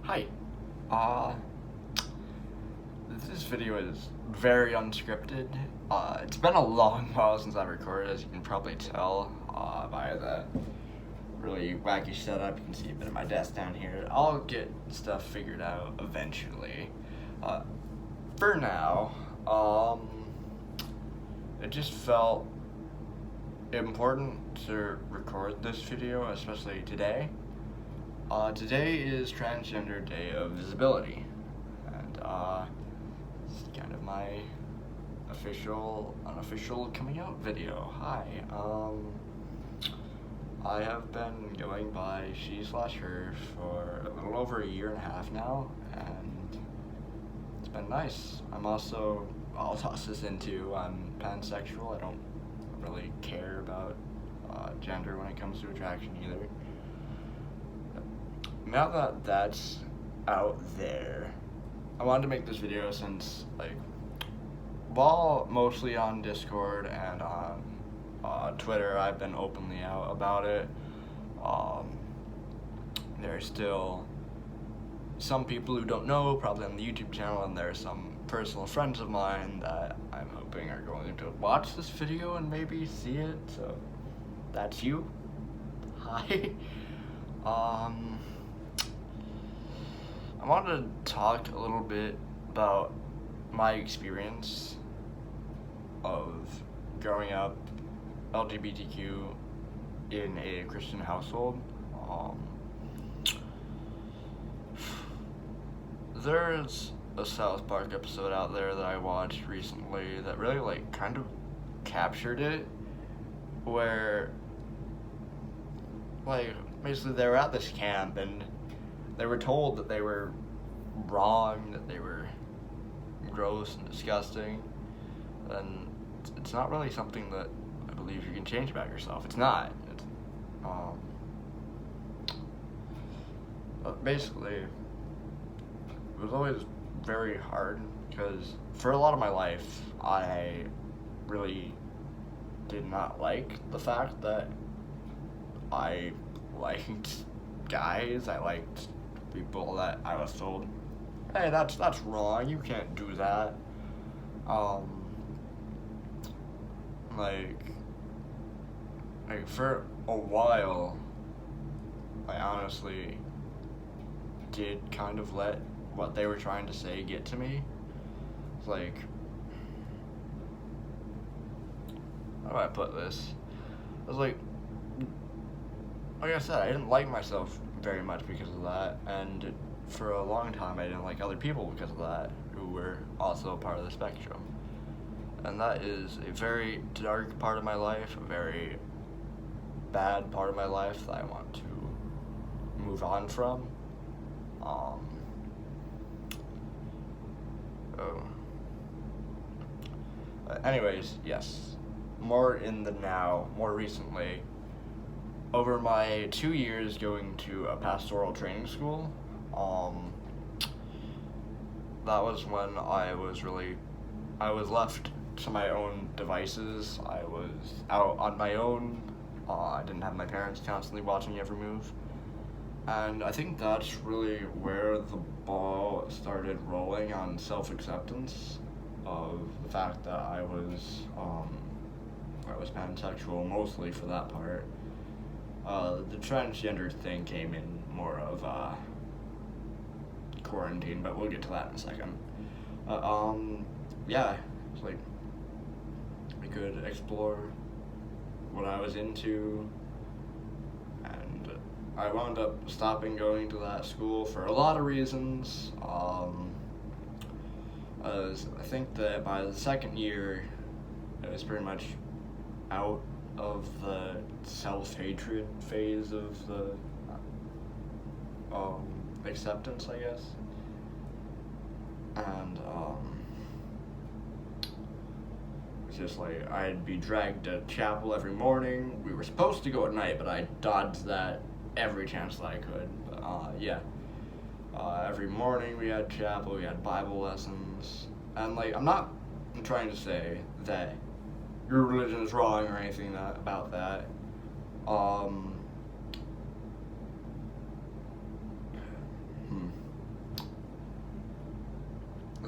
Hi. Uh, this video is very unscripted. It's been a long while since I've recorded, as you can probably tell by the really wacky setup. You can see a bit of my desk down here. I'll get stuff figured out eventually. For now, it just felt important to record this video, especially today. Today is Transgender Day of Visibility, and this is kind of my unofficial coming out video. Hi, I have been going by she/her for a little over a year and a half now, and it's been nice. I'll toss this into, I'm pansexual. I don't really care about gender when it comes to attraction either. Now that that's out there, I wanted to make this video since, while mostly on Discord and on Twitter, I've been openly out about it. There's still some people who don't know, probably on the YouTube channel, and there's some personal friends of mine that I'm hoping are going to watch this video and maybe see it, so that's you. Hi. I wanted to talk a little bit about my experience of growing up LGBTQ in a Christian household. There's a South Park episode out there that I watched recently that really kind of captured it, where basically they were at this camp and they were told that they were wrong, that they were gross and disgusting, and it's not really something that I believe you can change about yourself. It's not. But basically, it was always very hard because for a lot of my life, I really did not like the fact that I liked guys. I liked people that I was told, hey, that's wrong, you can't do that. For a while, I honestly did kind of let what they were trying to say get to me. It's how do I put this? I was like I said, I didn't like myself very much because of that, and for a long time I didn't like other people because of that, who were also part of the spectrum. And that is a very dark part of my life, a very bad part of my life that I want to move on from. Anyways, yes, more in the now, more recently, over my 2 years going to a pastoral training school, that was when I was left to my own devices. I was out on my own. I didn't have my parents constantly watching every move. And I think that's really where the ball started rolling on self-acceptance of the fact that I was pansexual, mostly for that part. The transgender thing came in more of quarantine, but we'll get to that in a second. Yeah, it's I could explore what I was into, and I wound up stopping going to that school for a lot of reasons. I think that by the second year, it was pretty much out of the self-hatred phase of the acceptance, I guess. And it's just I'd be dragged to chapel every morning. We were supposed to go at night, but I dodged that every chance that I could. But yeah, every morning we had chapel, we had Bible lessons, and I'm not trying to say that your religion is wrong or anything about that.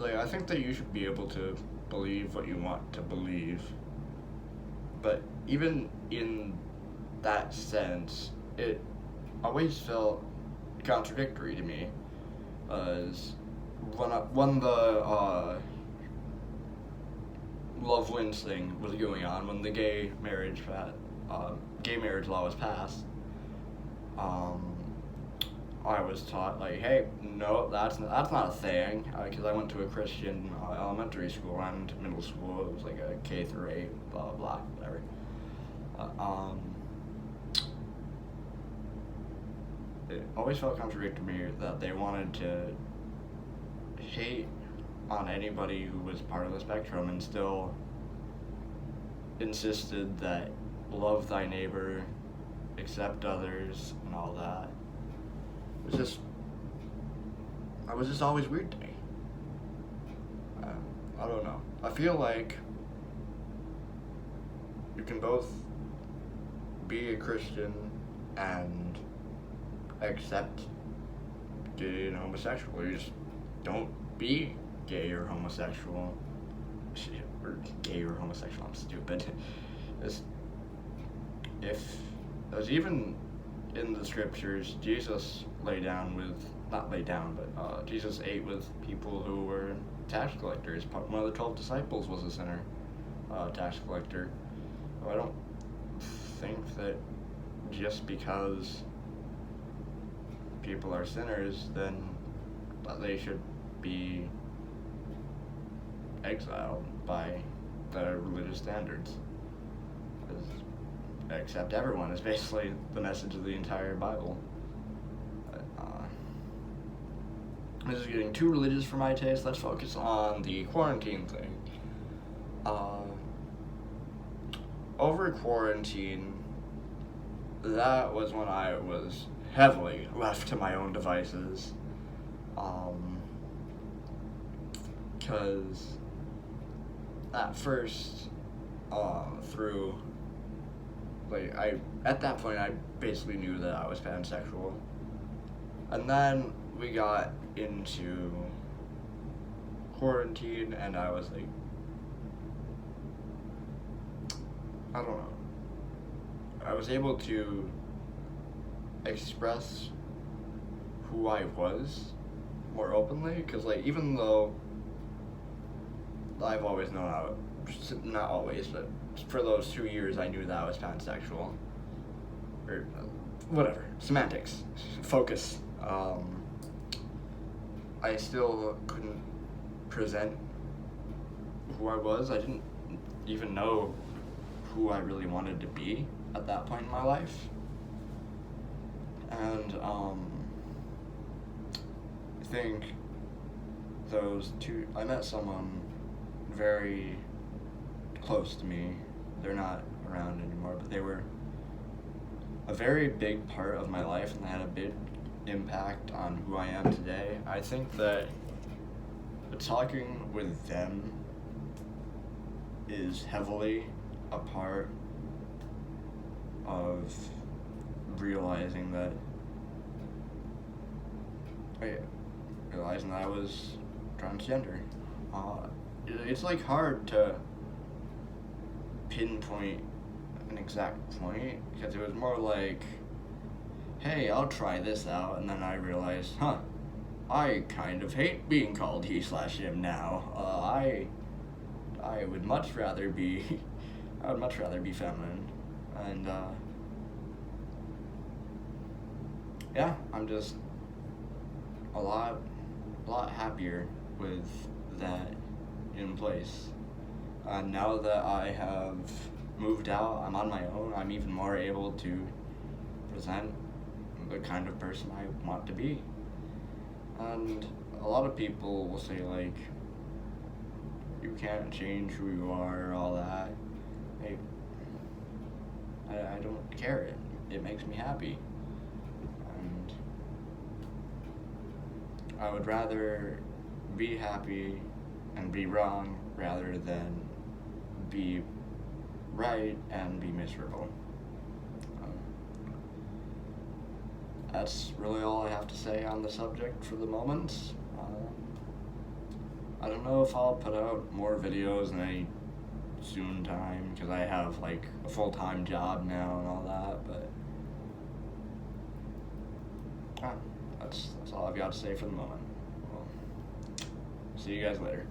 like, I think that you should be able to believe what you want to believe. But even in that sense, it always felt contradictory to me. As when the Love Wins thing was going on, when the gay marriage law was passed, I was taught, like, hey, no, that's not a thing, because I went to a Christian elementary school and middle school. It was like a K through 8, blah blah blah, whatever. It always felt contradictory to me that they wanted to hate on anybody who was part of the spectrum and still insisted that love thy neighbor, accept others, and all that. It was just always weird to me. I don't know. I feel like you can both be a Christian and accept gay and homosexual. You just don't be gay or homosexual. Or gay or homosexual, I'm stupid. If even in the scriptures, Jesus Jesus ate with people who were tax collectors. One of the 12 disciples was a sinner, tax collector. So I don't think that just because people are sinners, then that they should be exiled by the religious standards. Accept everyone is basically the message of the entire Bible. This is getting too religious for my taste. Let's focus on the quarantine thing. Over quarantine, that was when I was heavily left to my own devices. Because at first, at that point, I basically knew that I was pansexual. And then we got into quarantine, and I was like, I don't know. I was able to express who I was more openly, because, like, even though I've always known not always, but for those 2 years I knew that I was pansexual, or whatever, semantics, focus. I still couldn't present who I was. I didn't even know who I really wanted to be at that point in my life. And I think I met someone very close to me. They're not around anymore, but they were a very big part of my life, and they had a big impact on who I am today. I think that talking with them is heavily a part of realizing that I was transgender. It's like hard to pinpoint an exact point, because it was more like, hey, I'll try this out, and then I realized, I kind of hate being called he/him now. I would much rather be feminine, and yeah, I'm just a lot happier with that in place. And now that I have moved out, I'm on my own, I'm even more able to present the kind of person I want to be. And a lot of people will say, like, you can't change who you are or all that. Hey, I don't care. It makes me happy. And I would rather be happy and be wrong rather than be right and be miserable. That's really all I have to say on the subject for the moment. I don't know if I'll put out more videos in any soon time because I have like a full-time job now and all that, but that's all I've got to say for the moment. Well, see you guys later.